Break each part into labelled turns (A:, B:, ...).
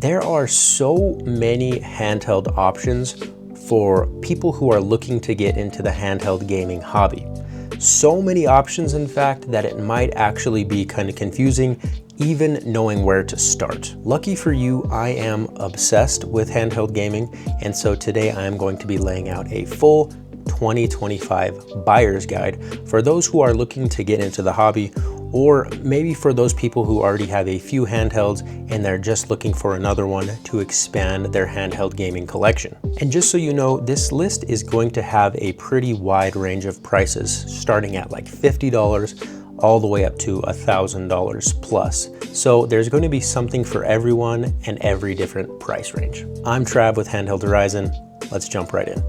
A: There are so many handheld options for people who are looking to get into the handheld gaming hobby. So many options, in fact, that it might actually be kind of confusing even knowing where to start. Lucky for you, I am obsessed with handheld gaming, and so today I am going to be laying out a full 2025 buyer's guide for those who are looking to get into the hobby, or maybe for those people who already have a few handhelds and they're just looking for another one to expand their handheld gaming collection. And just so you know, this list is going to have a pretty wide range of prices, starting at like $50 all the way up to $1,000 plus. So there's going to be something for everyone and every different price range. I'm Trav with Handheld Horizon. Let's jump right in.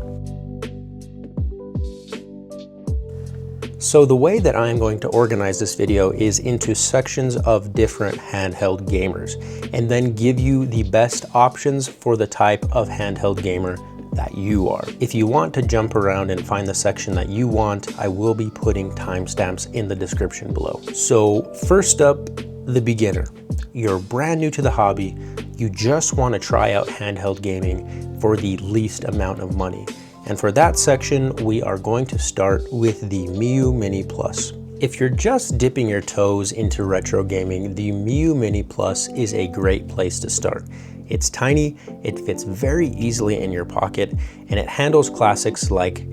A: So the way that I'm going to organize this video is into sections of different handheld gamers, and then give you the best options for the type of handheld gamer that you are. If you want to jump around and find the section that you want, I will be putting timestamps in the description below. So first up, the beginner. You're brand new to the hobby. You just want to try out handheld gaming for the least amount of money. And for that section, we are going to start with the Miyoo Mini Plus. If you're just dipping your toes into retro gaming, the Miyoo Mini Plus is a great place to start. It's tiny, it fits very easily in your pocket, and it handles classics like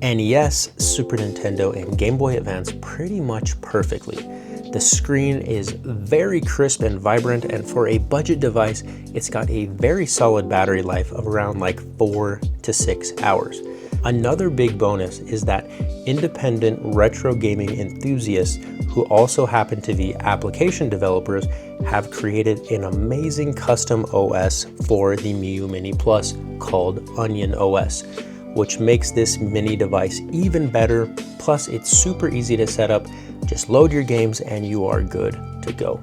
A: NES, Super Nintendo, and Game Boy Advance pretty much perfectly. The screen is very crisp and vibrant, and for a budget device, it's got a very solid battery life of around like 4 to 6 hours. Another big bonus is that independent retro gaming enthusiasts who also happen to be application developers have created an amazing custom OS for the Miyoo Mini Plus called Onion OS, which makes this mini device even better. Plus, it's super easy to set up. Just load your games and you are good to go.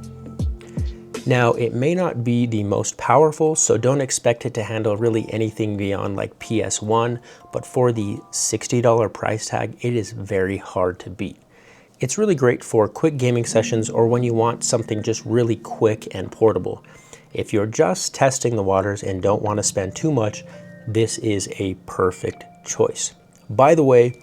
A: Now, it may not be the most powerful, so don't expect it to handle really anything beyond like PS1, but for the $60 price tag, it is very hard to beat. It's really great for quick gaming sessions or when you want something just really quick and portable. If you're just testing the waters and don't want to spend too much, this is a perfect choice. By the way,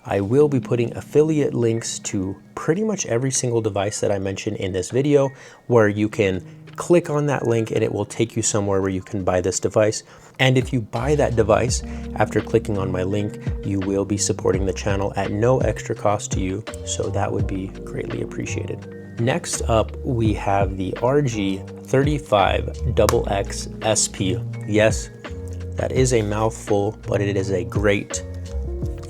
A: I will be putting affiliate links to pretty much every single device that I mentioned in this video, where you can click on that link and it will take you somewhere where you can buy this device. And if you buy that device after clicking on my link, you will be supporting the channel at no extra cost to you, so that would be greatly appreciated. Next up, we have the RG35XX SP. Yes, that is a mouthful, but it is a great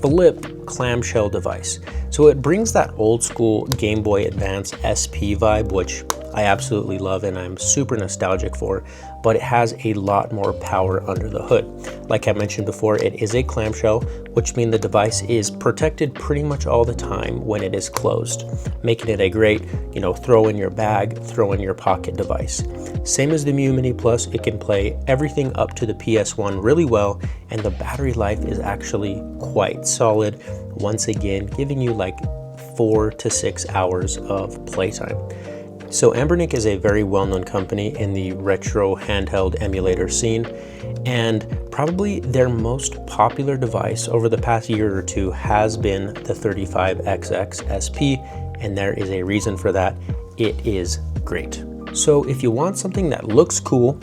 A: flip clamshell device. So it brings that old school Game Boy Advance SP vibe, which I absolutely love and I'm super nostalgic for, but it has a lot more power under the hood. Like I mentioned before, it is a clamshell, which means the device is protected pretty much all the time when it is closed, making it a great, throw in your bag, throw in your pocket device. Same as the Miyoo Mini Plus, it can play everything up to the PS1 really well, and the battery life is actually quite solid, once again giving you like 4 to 6 hours of playtime. So Anbernic is a very well-known company in the retro handheld emulator scene, and probably their most popular device over the past year or two has been the 35XX SP, and there is a reason for that. It is great. So if you want something that looks cool,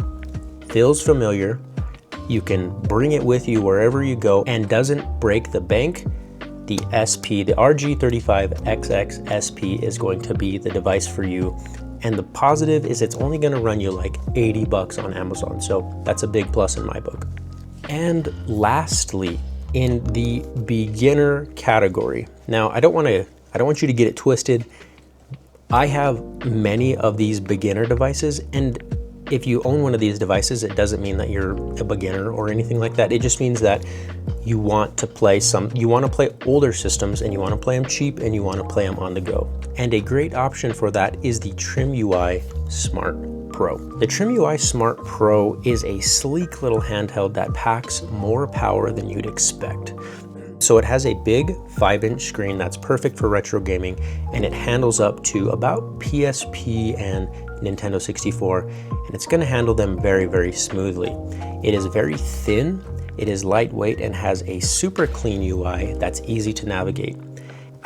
A: feels familiar, you can bring it with you wherever you go, and doesn't break the bank, the RG35XX SP is going to be the device for you. And the positive is it's only going to run you like $80 on Amazon. So that's a big plus in my book. And lastly, in the beginner category. Now, I don't want you to get it twisted. I have many of these beginner devices, and if you own one of these devices, it doesn't mean that you're a beginner or anything like that. It just means that you want to play older systems, and you want to play them cheap, and you want to play them on the go. And a great option for that is the TrimUI Smart Pro. The TrimUI Smart Pro is a sleek little handheld that packs more power than you'd expect. So it has a big 5-inch screen that's perfect for retro gaming, and it handles up to about PSP and Nintendo 64, and it's going to handle them very, very smoothly. It is very thin, it is lightweight, and has a super clean UI that's easy to navigate.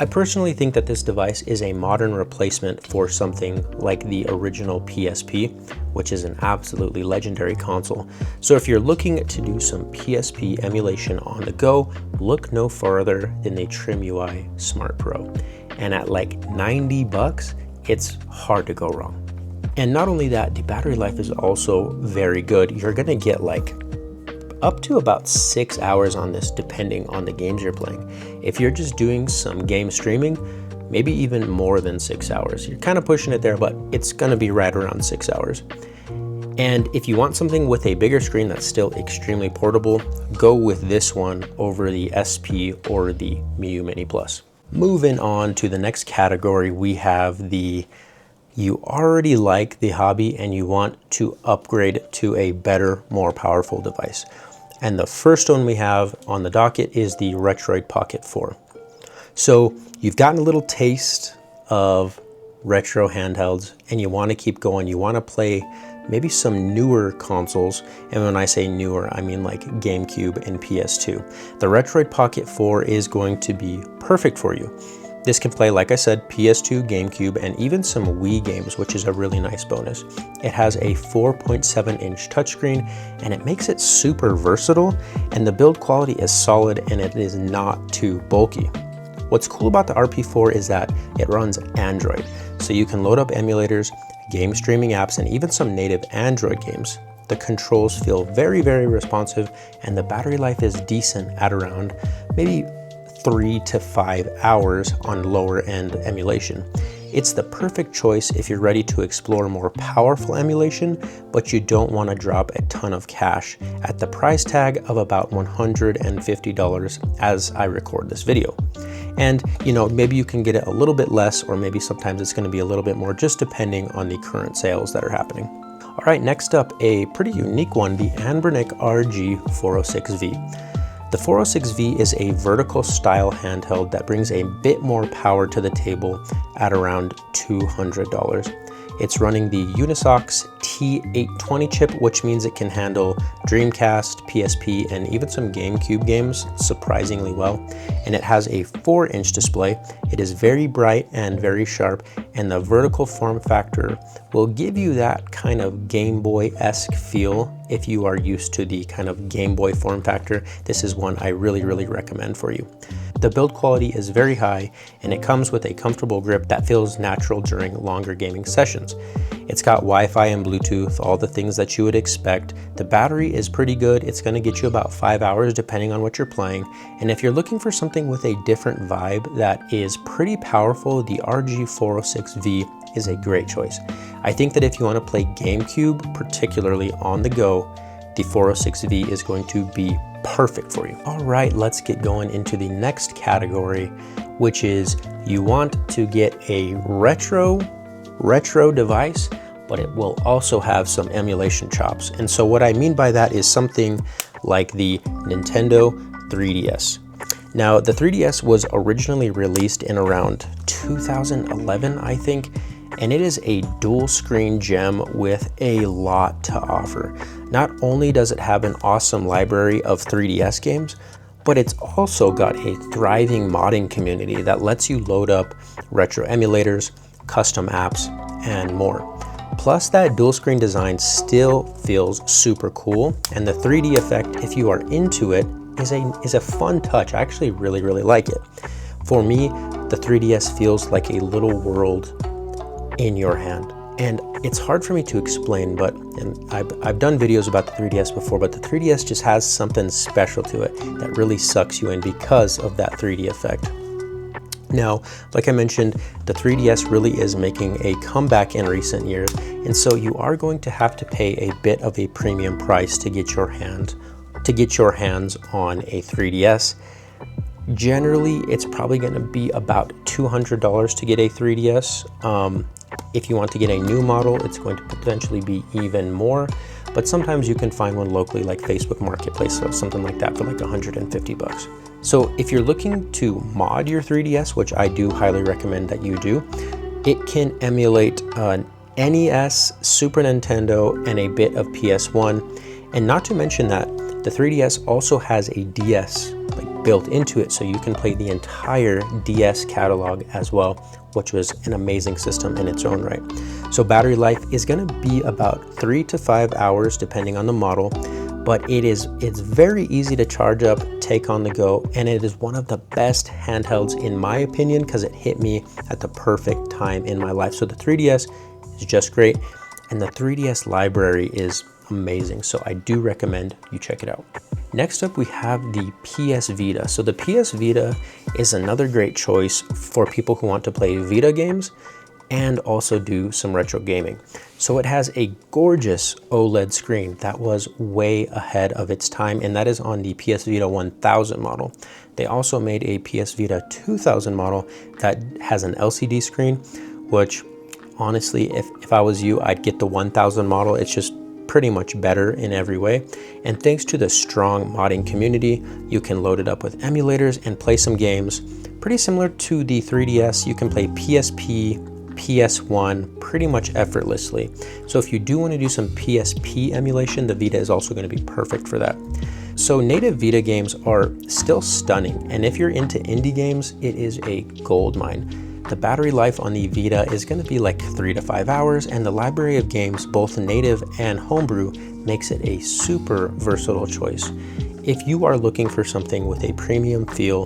A: I personally think that this device is a modern replacement for something like the original PSP, which is an absolutely legendary console. So if you're looking to do some PSP emulation on the go, look no further than the Trim UI Smart Pro. And at like 90 bucks, it's hard to go wrong. And not only that, the battery life is also very good. You're gonna get like up to about 6 hours on this, depending on the games you're playing. If you're just doing some game streaming, maybe even more than 6 hours. You're kind of pushing it there, but it's gonna be right around 6 hours. And if you want something with a bigger screen that's still extremely portable, go with this one over the SP or the Miu Mini Plus. Moving on to the next category, we have the you already like the hobby and you want to upgrade to a better, more powerful device. And the first one we have on the docket is the Retroid Pocket 4. So you've gotten a little taste of retro handhelds and you want to keep going. You want to play maybe some newer consoles. And when I say newer, I mean like GameCube and PS2. The Retroid Pocket 4 is going to be perfect for you. This can play, like I said, PS2, GameCube, and even some Wii games, which is a really nice bonus. It has a 4.7-inch touchscreen, and it makes it super versatile, and the build quality is solid, and it is not too bulky. What's cool about the RP4 is that it runs Android, so you can load up emulators, game streaming apps, and even some native Android games. The controls feel very, very responsive, and the battery life is decent at around maybe 3 to 5 hours on lower end emulation. It's the perfect choice if you're ready to explore more powerful emulation, but you don't want to drop a ton of cash at the price tag of about $150 as I record this video. And you know, maybe you can get it a little bit less, or maybe sometimes it's going to be a little bit more, just depending on the current sales that are happening. All right, next up, a pretty unique one, the Anbernic RG406V. The 406V is a vertical style handheld that brings a bit more power to the table at around $200. It's running the Unisox T820 chip, which means it can handle Dreamcast, PSP, and even some GameCube games surprisingly well. And it has a 4-inch display. It is very bright and very sharp, and the vertical form factor will give you that kind of Game Boy-esque feel. If you are used to the kind of Game Boy form factor, this is one I really, really recommend for you. The build quality is very high, and it comes with a comfortable grip that feels natural during longer gaming sessions. It's got Wi-Fi and Bluetooth, all the things that you would expect. The battery is pretty good. It's going to get you about 5 hours depending on what you're playing. And if you're looking for something with a different vibe that is pretty powerful, the RG406V is a great choice. I think that if you want to play GameCube, particularly on the go, the 406V is going to be perfect for you. All right, let's get going into the next category, which is you want to get a retro device, but it will also have some emulation chops. And so what I mean by that is something like the Nintendo 3DS. Now, the 3DS was originally released in around 2011, I think, and it is a dual screen gem with a lot to offer. Not only does it have an awesome library of 3DS games, but it's also got a thriving modding community that lets you load up retro emulators, custom apps, and more. Plus, that dual screen design still feels super cool, and the 3D effect, if you are into it, is a fun touch. I actually really, really like it. For me, the 3DS feels like a little world in your hand. And it's hard for me to explain, but I've done videos about the 3DS before, but the 3DS just has something special to it that really sucks you in because of that 3D effect. Now, like I mentioned, the 3DS really is making a comeback in recent years, and so you are going to have to pay a bit of a premium price to get your hands on a 3DS. Generally, it's probably going to be about $200 to get a 3DS. If you want to get a new model, it's going to potentially be even more, but sometimes you can find one locally like Facebook Marketplace or something like that for like 150 bucks. So if you're looking to mod your 3DS, which I do highly recommend that you do, it can emulate NES, Super Nintendo, and a bit of PS1. And not to mention that the 3DS also has a DS built into it, so you can play the entire DS catalog as well, which was an amazing system in its own right. So battery life is going to be about 3 to 5 hours depending on the model, but it's very easy to charge up, take on the go, and it is one of the best handhelds in my opinion because it hit me at the perfect time in my life. So the 3DS is just great, and the 3DS library is amazing, so I do recommend you check it out. Next up, we have the PS Vita. So the PS Vita is another great choice for people who want to play Vita games and also do some retro gaming. So it has a gorgeous OLED screen that was way ahead of its time, and that is on the PS Vita 1000 model. They also made a PS Vita 2000 model that has an LCD screen, which honestly, if I was you, I'd get the 1000 model. It's just pretty much better in every way. And thanks to the strong modding community, you can load it up with emulators and play some games. Pretty similar to the 3DS, you can play PSP, PS1 pretty much effortlessly. So if you do want to do some PSP emulation, the Vita is also going to be perfect for that. So native Vita games are still stunning, and if you're into indie games, it is a gold mine. The battery life on the Vita is going to be like 3 to 5 hours, and the library of games, both native and homebrew, makes it a super versatile choice. If you are looking for something with a premium feel,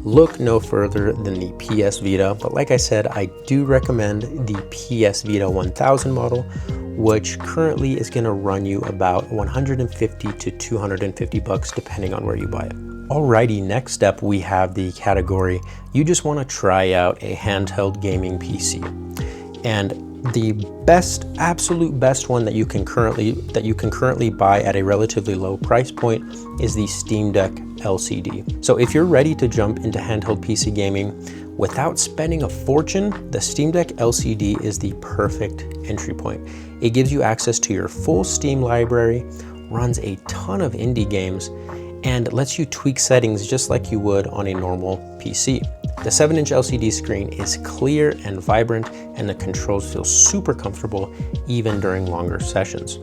A: look no further than the PS Vita. But like I said, I do recommend the PS Vita 1000 model, which currently is going to run you about $150 to $250 depending on where you buy it. Alrighty, next up we have the category you just want to try out a handheld gaming PC. And the best, absolute best one that you can currently buy at a relatively low price point is the Steam Deck LCD. So if you're ready to jump into handheld PC gaming without spending a fortune, the Steam Deck LCD is the perfect entry point. It gives you access to your full Steam library, runs a ton of indie games, and lets you tweak settings just like you would on a normal PC. The 7-inch LCD screen is clear and vibrant, and the controls feel super comfortable even during longer sessions.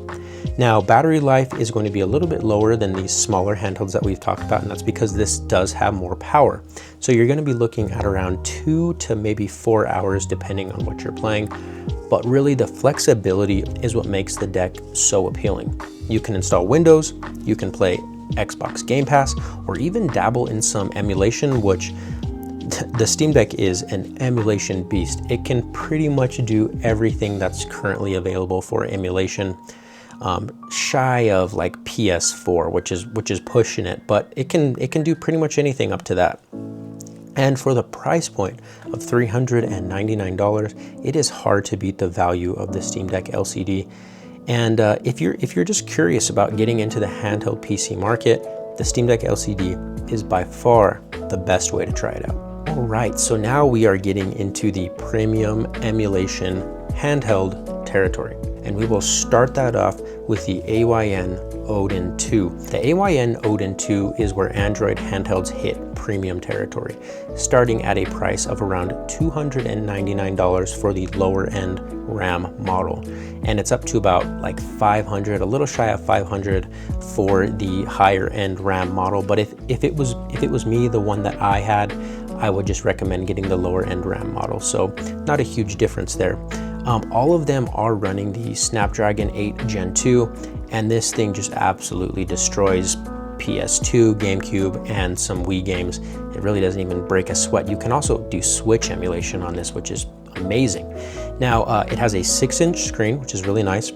A: Now, battery life is going to be a little bit lower than these smaller handhelds that we've talked about, and that's because this does have more power. So you're going to be looking at around 2 to maybe 4 hours depending on what you're playing. But really, the flexibility is what makes the deck so appealing. You can install Windows, you can play Xbox Game Pass, or even dabble in some emulation, which the Steam Deck is an emulation beast. It can pretty much do everything that's currently available for emulation, shy of like PS4, which is pushing it, but it can do pretty much anything up to that. And for the price point of $399, it is hard to beat the value of the Steam Deck LCD. And if you're just curious about getting into the handheld PC market, the Steam Deck LCD is by far the best way to try it out. All right, so now we are getting into the premium emulation handheld territory, and we will start that off with the AYN Odin 2. The AYN Odin 2 is where Android handhelds hit premium territory, starting at a price of around $299 for the lower end RAM model, and it's up to about like 500, a little shy of 500 for the higher end RAM model. But if it was me, the one that I had, I would just recommend getting the lower end RAM model. So not a huge difference there. All of them are running the Snapdragon 8 Gen 2, and this thing just absolutely destroys PS2, GameCube, and some Wii games. It really doesn't even break a sweat. You can also do Switch emulation on this, which is amazing. Now, it has a 6-inch screen, which is really nice.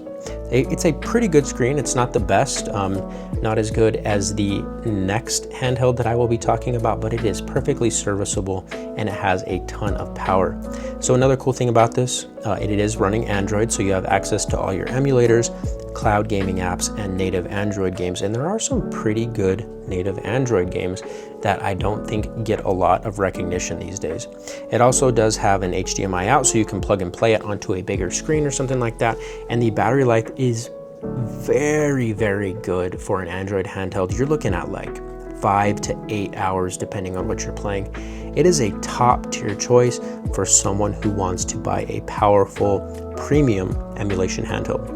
A: It's a pretty good screen. It's not the best, not as good as the next handheld that I will be talking about, but it is perfectly serviceable and it has a ton of power. So another cool thing about this, it is running Android, so you have access to all your emulators, cloud gaming apps, and native Android games. And there are some pretty good native Android games that I don't think get a lot of recognition these days. It also does have an HDMI out, so you can plug and play it onto a bigger screen or something like that. And the battery life is very, very good for an Android handheld. You're looking at like 5 to 8 hours depending on what you're playing. it is a top tier choice for someone who wants to buy a powerful premium emulation handheld.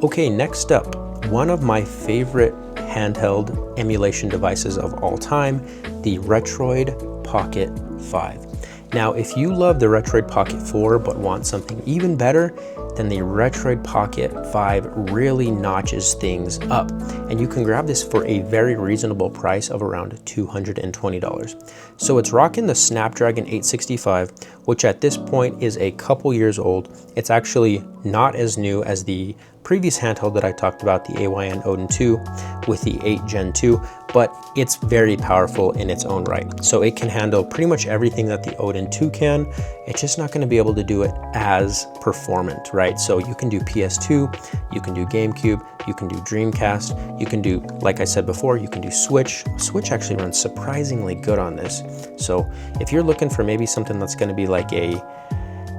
A: Okay, next up, one of my favorite handheld emulation devices of all time, the Retroid Pocket 5. Now, if you love the Retroid Pocket 4 but want something even better, then the Retroid Pocket 5 really notches things up. And you can grab this for a very reasonable price of around $220. So it's rocking the Snapdragon 865, which at this point is a couple years old. It's actually not as new as the previous handheld that I talked about, the AYN Odin 2 with the 8 Gen 2, but it's very powerful in its own right. So it can handle pretty much everything that the Odin 2 can. It's just not going to be able to do it as performant, right? So you can do PS2, you can do GameCube, you can do Dreamcast, you can do, like I said before, you can do Switch. Switch actually runs surprisingly good on this. So if you're looking for maybe something that's going to be like a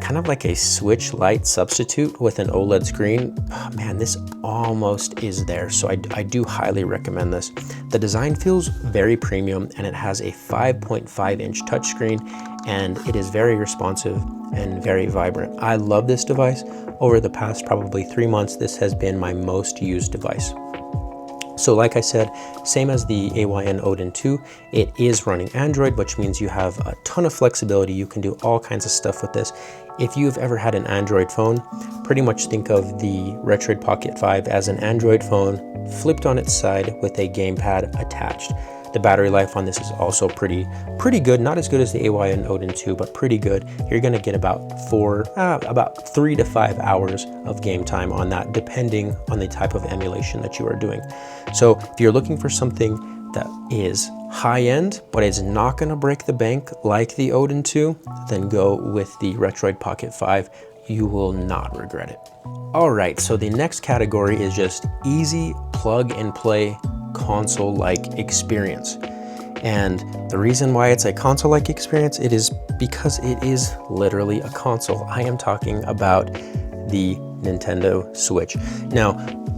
A: kind of like a Switch Lite substitute with an OLED screen, oh man, this almost is there. So I do highly recommend this. The design feels very premium, and it has a 5.5-inch touchscreen, and it is very responsive and very vibrant. I love this device. Over the past probably 3 months, this has been my most used device. So like I said, same as the AYN Odin 2, it is running Android, which means you have a ton of flexibility. You can do all kinds of stuff with this. If you've ever had an Android phone, pretty much think of the Retroid Pocket 5 as an Android phone flipped on its side with a gamepad attached. The battery life on this is also pretty good. Not as good as the AYN Odin 2, but pretty good. You're gonna get about 3 to 5 hours of game time on that, depending on the type of emulation that you are doing. So if you're looking for something that is high-end, but is not gonna break the bank like the Odin 2, then go with the Retroid Pocket 5. You will not regret it. All right, so the next category is just easy plug and play console-like experience. And the reason why it's a console-like experience, it is because it is literally a console. I am talking about the Nintendo Switch. Now,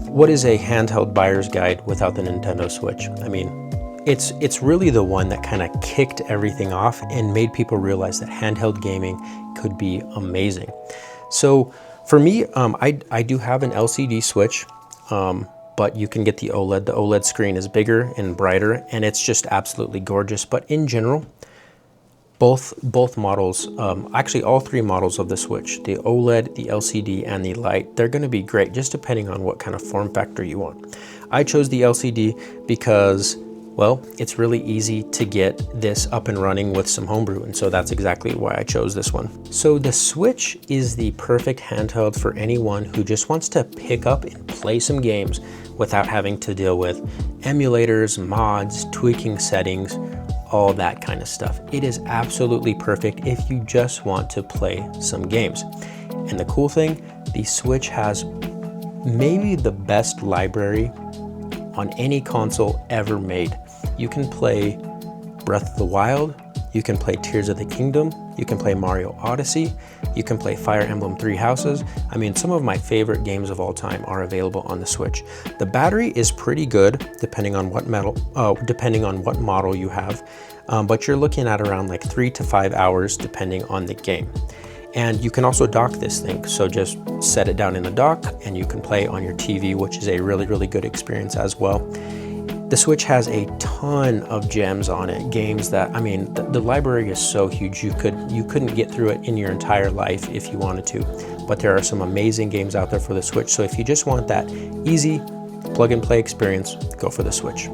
A: what is a handheld buyer's guide without the Nintendo Switch? I mean, it's really the one that kind of kicked everything off and made people realize that handheld gaming could be amazing. So for me, I do have an LCD Switch, but you can get the OLED. The OLED screen is bigger and brighter, and it's just absolutely gorgeous. But in general, both models, actually all 3 models of the Switch, the OLED, the LCD, and the Lite, they're gonna be great just depending on what kind of form factor you want. I chose the LCD because, well, it's really easy to get this up and running with some homebrew, and so that's exactly why I chose this one. So the Switch is the perfect handheld for anyone who just wants to pick up and play some games without having to deal with emulators, mods, tweaking settings, all that kind of stuff. It is absolutely perfect if you just want to play some games. And the cool thing, the Switch has maybe the best library on any console ever made. You can play Breath of the Wild, you can play Tears of the Kingdom, you can play Mario Odyssey, you can play Fire Emblem Three Houses. I mean, some of my favorite games of all time are available on the Switch. The battery is pretty good depending on what model you have, but you're looking at around like 3 to 5 hours depending on the game. And you can also dock this thing. So just set it down in the dock and you can play on your TV, which is a really good experience as well. The Switch has a ton of gems on it, games that, I mean, the library is so huge, you couldn't get through it in your entire life if you wanted to. But there are some amazing games out there for the Switch. So if you just want that easy plug and play experience, go for the Switch.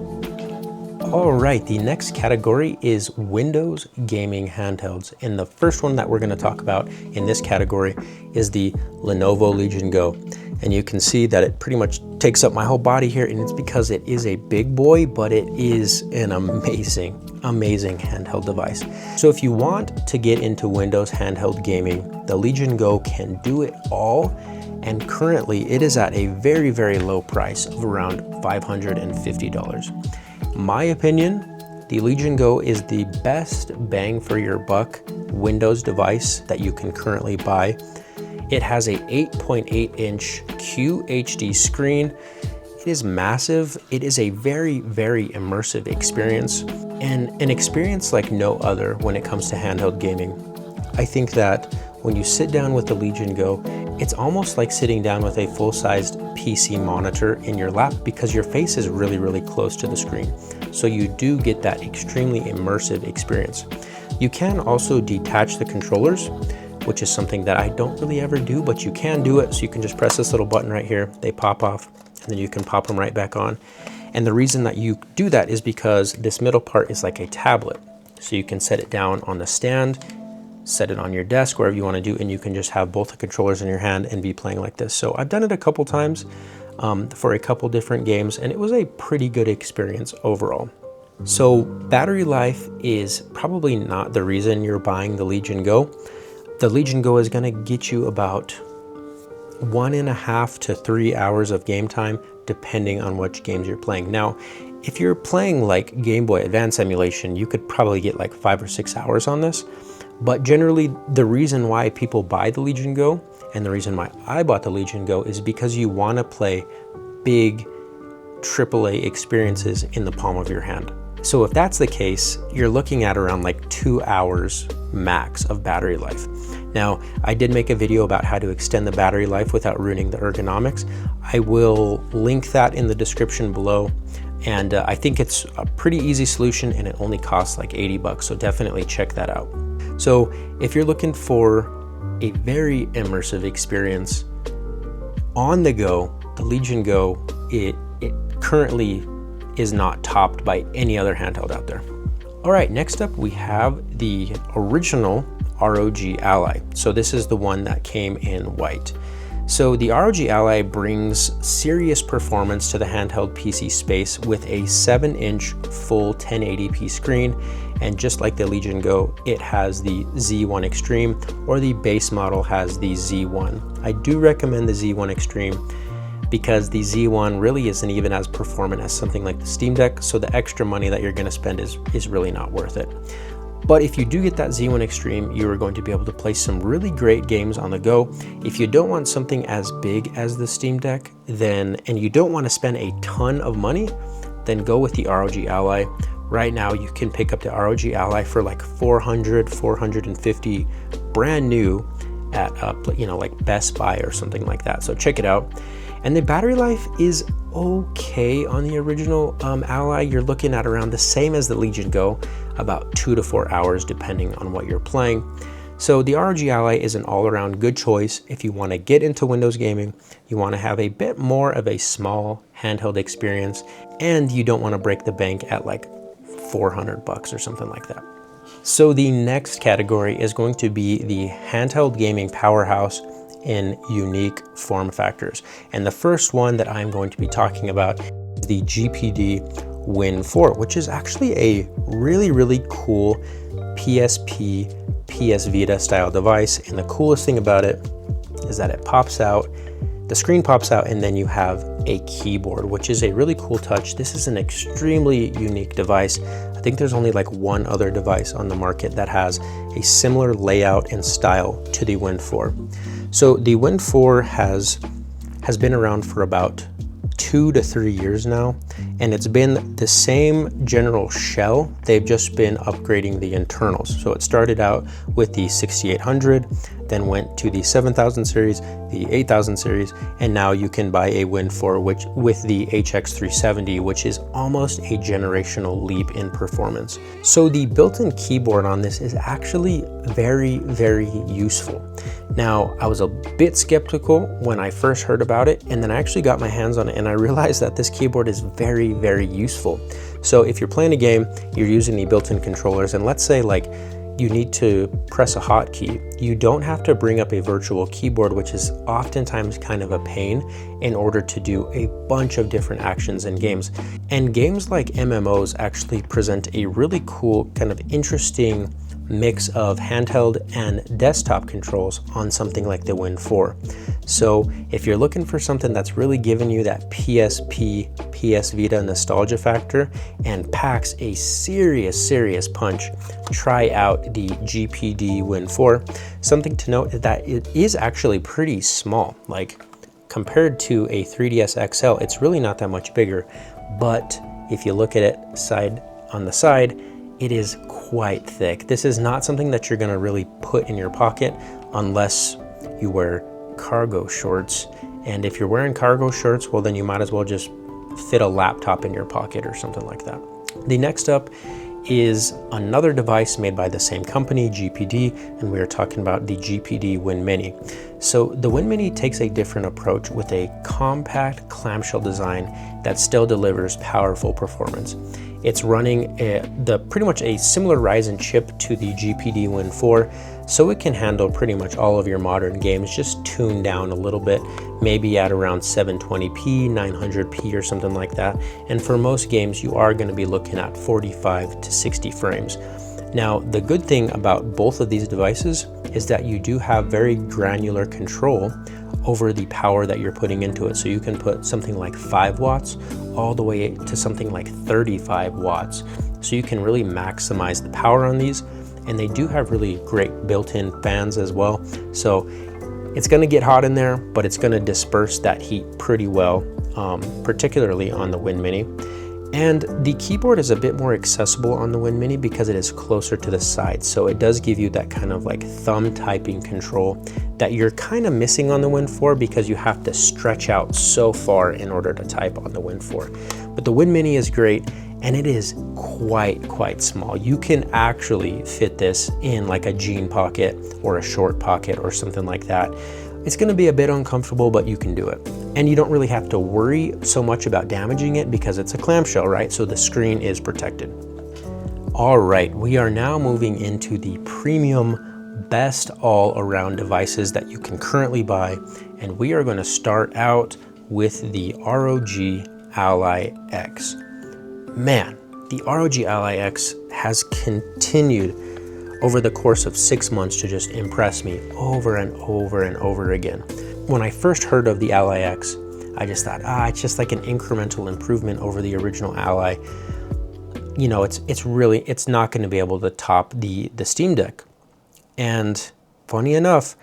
A: All right, the next category is Windows gaming handhelds. And the first one that we're going to talk about in this category is the Lenovo Legion Go. And you can see that it pretty much takes up my whole body here, and it's because it is a big boy, but it is an amazing handheld device. So if you want to get into Windows handheld gaming, the Legion Go can do it all. And currently it is at a very low price of around $550. My opinion, the Legion Go is the best bang for your buck Windows device that you can currently buy. It has a 8.8-inch QHD screen. It is massive. It is a very immersive experience. and an experience like no other when it comes to handheld gaming. I think that when you sit down with the Legion Go, it's almost like sitting down with a full-sized PC monitor in your lap because your face is really, really close to the screen. So you do get that extremely immersive experience. You can also detach the controllers, which is something that I don't really ever do, but you can do it. So you can just press this little button right here, they pop off, and then you can pop them right back on. And the reason that you do that is because this middle part is like a tablet. So you can set it down on the stand, set it on your desk, wherever you want to do, and you can just have both the controllers in your hand and be playing like this. So I've done it a couple times for a couple different games, and it was a pretty good experience overall. So battery life is probably not the reason you're buying the Legion Go. The Legion Go is going to get you about 1.5 to 3 hours of game time, depending on which games you're playing. Now, if you're playing like Game Boy Advance emulation, you could probably get like 5 or 6 hours on this. But generally, the reason why people buy the Legion Go, and the reason why I bought the Legion Go, is because you want to play big AAA experiences in the palm of your hand. So if that's the case, you're looking at around like 2 hours max of battery life. Now, I did make a video about how to extend the battery life without ruining the ergonomics. I will link that in the description below. And I think it's a pretty easy solution, and it only costs like 80 bucks. So definitely check that out. So if you're looking for a very immersive experience on the go, the Legion Go, it currently is not topped by any other handheld out there. All right, next up we have the original ROG Ally. So this is the one that came in white. So the ROG Ally brings serious performance to the handheld PC space with a 7-inch full 1080p screen. And just like the Legion Go, it has the Z1 Extreme, or the base model has the Z1. I do recommend the Z1 Extreme because the Z1 really isn't even as performant as something like the Steam Deck, so the extra money that you're going to spend is really not worth it. But if you do get that Z1 Extreme, you are going to be able to play some really great games on the go. If you don't want something as big as the Steam Deck, and you don't want to spend a ton of money, then go with the ROG Ally. Right now, you can pick up the ROG Ally for like $400, $450 brand new at like Best Buy or something like that. So check it out. And the battery life is okay on the original Ally. You're looking at around the same as the Legion Go, about 2 to 4 hours depending on what you're playing. So the ROG Ally is an all-around good choice if you want to get into Windows gaming, you want to have a bit more of a small handheld experience, and you don't want to break the bank at like 400 bucks or something like that. So the next category is going to be the handheld gaming powerhouse in unique form factors. And the first one that I'm going to be talking about is the GPD Win 4, which is actually a really, really cool PSP, PS Vita style device. And the coolest thing about it is that it pops out, the screen pops out, and then you have a keyboard, which is a really cool touch. This is an extremely unique device. I think there's only like one other device on the market that has a similar layout and style to the Win 4. So the Win 4 has been around for about 2 to 3 years now, and it's been the same general shell. They've just been upgrading the internals. So it started out with the 6800, then went to the 7000 series, the 8000 series, and now you can buy a Win 4 with the HX370, which is almost a generational leap in performance. So the built-in keyboard on this is actually very, very useful. Now, I was a bit skeptical when I first heard about it, and then I actually got my hands on it, and I realized that this keyboard is very, very useful. So if you're playing a game, you're using the built-in controllers, and let's say like you need to press a hotkey, you don't have to bring up a virtual keyboard, which is oftentimes kind of a pain in order to do a bunch of different actions in games. And games like MMOs actually present a really cool, kind of interesting mix of handheld and desktop controls on something like the Win 4. So if you're looking for something that's really giving you that PSP, PS Vita nostalgia factor and packs a serious punch, try out the GPD Win 4. Something to note is that it is actually pretty small. Like compared to a 3DS XL, it's really not that much bigger. But if you look at it on the side, it is quite thick. This is not something that you're gonna really put in your pocket unless you wear cargo shorts. And if you're wearing cargo shorts, well, then you might as well just fit a laptop in your pocket or something like that. The next up is another device made by the same company, GPD, and we are talking about the GPD Win Mini. So the Win Mini takes a different approach with a compact clamshell design that still delivers powerful performance. It's running pretty much a similar Ryzen chip to the GPD Win 4, so it can handle pretty much all of your modern games, just tuned down a little bit, maybe at around 720p, 900p or something like that. And for most games, you are going to be looking at 45 to 60 frames. Now, the good thing about both of these devices is that you do have very granular control over the power that you're putting into it. So you can put something like 5 watts all the way to something like 35 watts. So you can really maximize the power on these. And they do have really great built-in fans as well. So it's going to get hot in there, but it's going to disperse that heat pretty well, particularly on the Win Mini. And the keyboard is a bit more accessible on the Win Mini because it is closer to the side. So it does give you that kind of like thumb typing control that you're kind of missing on the Win 4 because you have to stretch out so far in order to type on the Win 4. But the Win Mini is great, and it is quite small. You can actually fit this in like a jean pocket or a short pocket or something like that. It's gonna be a bit uncomfortable, but you can do it. And you don't really have to worry so much about damaging it because it's a clamshell, right? So the screen is protected. All right, we are now moving into the premium best all-around devices that you can currently buy. And we are gonna start out with the ROG Ally X. Man, the ROG Ally X has continued over the course of 6 months to just impress me over and over and over again. When I first heard of the Ally X, I just thought, it's just like an incremental improvement over the original Ally. You know, it's not going to be able to top the Steam Deck. And funny enough,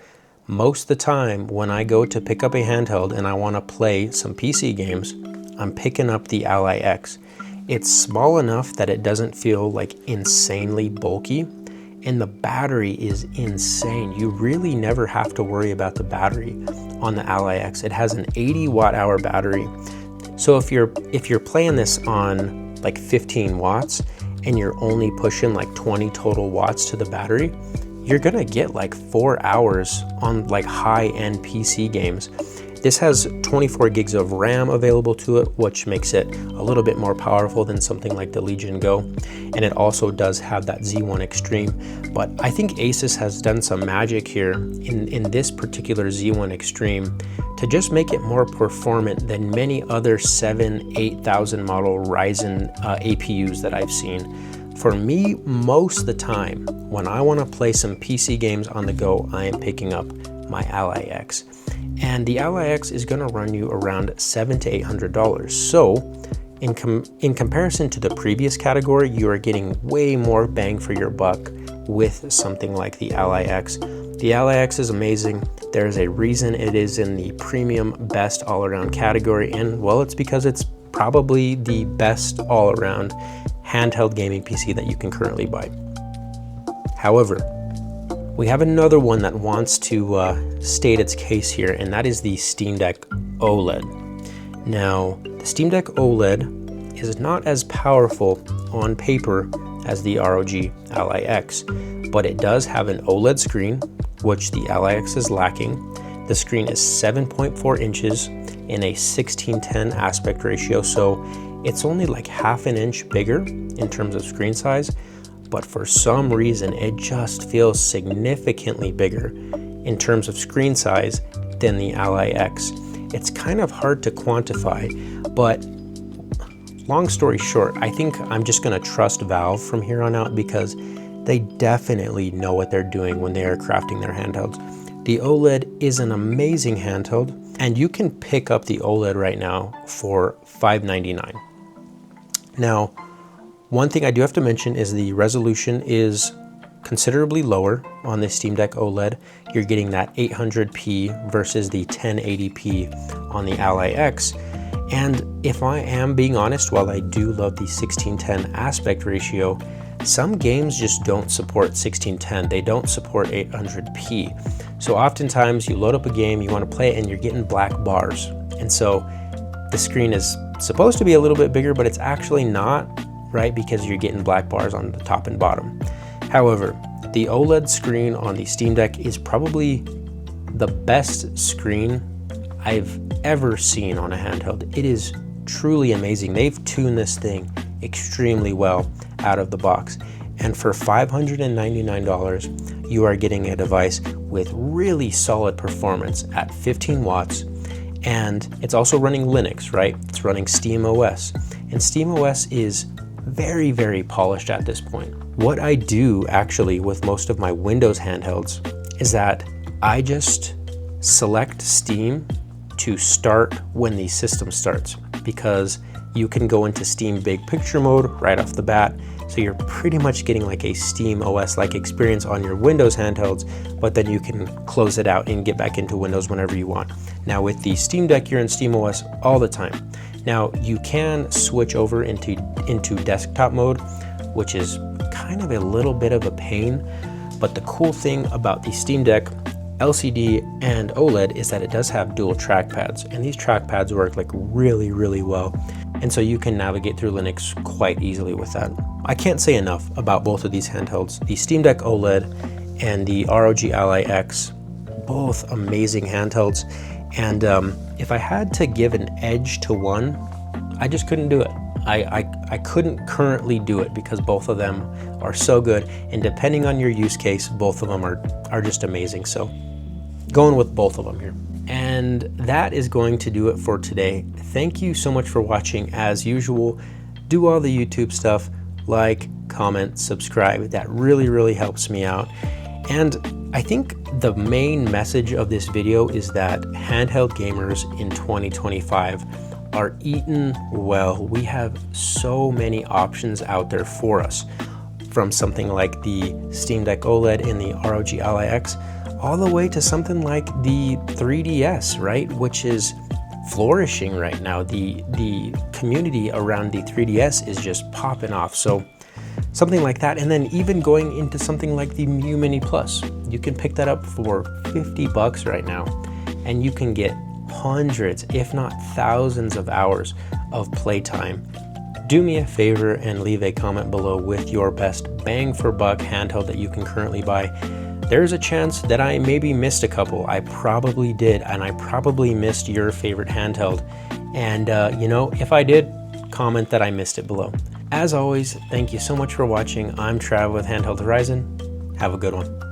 A: most of the time when I go to pick up a handheld and I want to play some PC games, I'm picking up the Ally X. It's small enough that it doesn't feel like insanely bulky. And the battery is insane. You really never have to worry about the battery on the Ally X. It has an 80 watt-hour battery. So if you're playing this on like 15 watts and you're only pushing like 20 total watts to the battery, you're gonna get like 4 hours on like high-end PC games. This has 24 gigs of RAM available to it, which makes it a little bit more powerful than something like the Legion Go. And it also does have that Z1 Extreme. But I think Asus has done some magic here in this particular Z1 Extreme to just make it more performant than many other 7,000-8,000 model Ryzen APUs that I've seen. For me, most of the time, when I want to play some PC games on the go, I am picking up my Ally X. And the Ally X is going to run you around $700 to $800. So in comparison to the previous category, you are getting way more bang for your buck with something like the Ally X. The Ally X is amazing. There's a reason it is in the premium best all-around category, and well, it's because it's probably the best all-around handheld gaming PC that you can currently buy. However, we have another one that wants to state its case here, and that is the Steam Deck OLED. Now, the Steam Deck OLED is not as powerful on paper as the ROG Ally X, but it does have an OLED screen, which the Ally X is lacking. The screen is 7.4 inches in a 16:10 aspect ratio, so it's only like half an inch bigger in terms of screen size. But for some reason, it just feels significantly bigger in terms of screen size than the Ally X. It's kind of hard to quantify, but long story short, I think I'm just gonna trust Valve from here on out because they definitely know what they're doing when they are crafting their handhelds. The OLED is an amazing handheld, and you can pick up the OLED right now for $599. Now, one thing I do have to mention is the resolution is considerably lower on the Steam Deck OLED. You're getting that 800p versus the 1080p on the Ally X. And if I am being honest, while I do love the 16:10 aspect ratio, some games just don't support 1610. They don't support 800p. So oftentimes you load up a game, you want to play it, and you're getting black bars. And so the screen is supposed to be a little bit bigger, but it's actually not, right? Because you're getting black bars on the top and bottom. However, the OLED screen on the Steam Deck is probably the best screen I've ever seen on a handheld. It is truly amazing. They've tuned this thing extremely well out of the box. And for $599, you are getting a device with really solid performance at 15 watts. And it's also running Linux, right? It's running SteamOS. And SteamOS is very, very polished at this point. What I do actually with most of my Windows handhelds is that I just select Steam to start when the system starts, because you can go into Steam Big Picture mode right off the bat. So you're pretty much getting like a SteamOS-like experience on your Windows handhelds, but then you can close it out and get back into Windows whenever you want. Now with the Steam Deck, you're in SteamOS all the time. Now you can switch over into desktop mode, which is kind of a little bit of a pain, but the cool thing about the Steam Deck LCD and OLED is that it does have dual trackpads, and these trackpads work like really, really well. And so you can navigate through Linux quite easily with that. I can't say enough about both of these handhelds. The Steam Deck OLED and the ROG Ally X, both amazing handhelds. And if I had to give an edge to one, I just couldn't do it. I couldn't currently do it because both of them are so good. And depending on your use case, both of them are just amazing. So going with both of them here. And that is going to do it for today. Thank you so much for watching. As usual, do all the YouTube stuff, like, comment, subscribe. That really, really helps me out. And I think the main message of this video is that handheld gamers in 2025 are eaten well. We have so many options out there for us, from something like the Steam Deck OLED and the ROG Ally X, all the way to something like the 3DS, right? Which is flourishing right now. The community around the 3DS is just popping off. So something like that. And then even going into something like the Mu Mini Plus, you can pick that up for 50 bucks right now, and you can get hundreds, if not thousands of hours of playtime. Do me a favor and leave a comment below with your best bang for buck handheld that you can currently buy. There's a chance that I maybe missed a couple. I probably did, and I probably missed your favorite handheld. And you know, if I did, comment that I missed it below. As always, thank you so much for watching. I'm Trav with Handheld Horizon. Have a good one.